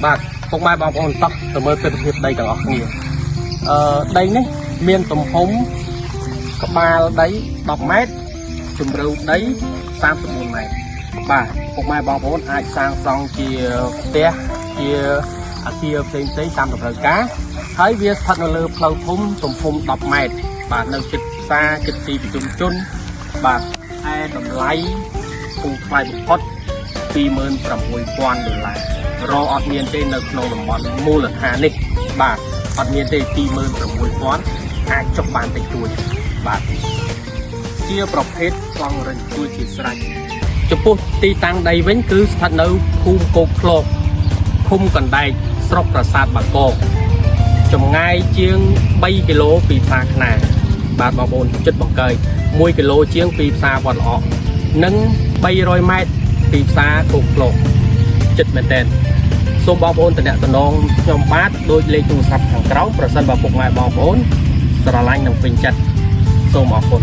បាទពុកម៉ែបងប្អូនតោះទៅមើលទិដ្ឋភាពដីទាំងអស់គ្នាដីនេះមានទំហំក្បាលដី10 ម៉ែត្រជម្រៅដី34 ម៉ែត្របាទពុកម៉ែបងប្អូនអាចសាងសង់ជាផ្ទះជាអគារផ្សេងៗតាមតម្រូវការហើយវាស្ថិតនៅលើផ្លូវធំទំហំ10 ម៉ែត្របាទនៅជិតផ្សារជិតទីប្រជុំជនបាទឯតម្លៃពូថ្លៃបំផុត$26,000រអត់មានទេនៅក្នុងតំបន់មូលដ្ឋាននេះបាទអត់មានទេ$26,000អាចចុះបានតិចតួចបាទជាប្រភេទប្លង់រិញគួរជាស្រេចចំពោះទីតាំងដីវិញគឺស្ថិតនៅភូមិគោកឃ្លោកឃុំកណ្ដែកស្រុកប្រាសាទបាគងចម្ងាយជាង3គីឡូពីផ្សារខ្នាបាទបងប្អូនចិត្តបង្កើយ1គីឡូជាងពីផ្សារវត្តល្អនិង300 ម៉ែត្រពីផ្សារគោកឃ្លោកចិត្តមែនតើសូមបងប្អូនតំណខ្ញុំបាទដោយលេខទូរស័ព្ទខាងក្រោមប្រសិនបើពុកម៉ែបងប្អូនស្រឡាញ់និងពេញចិត្តសូមអរគុណ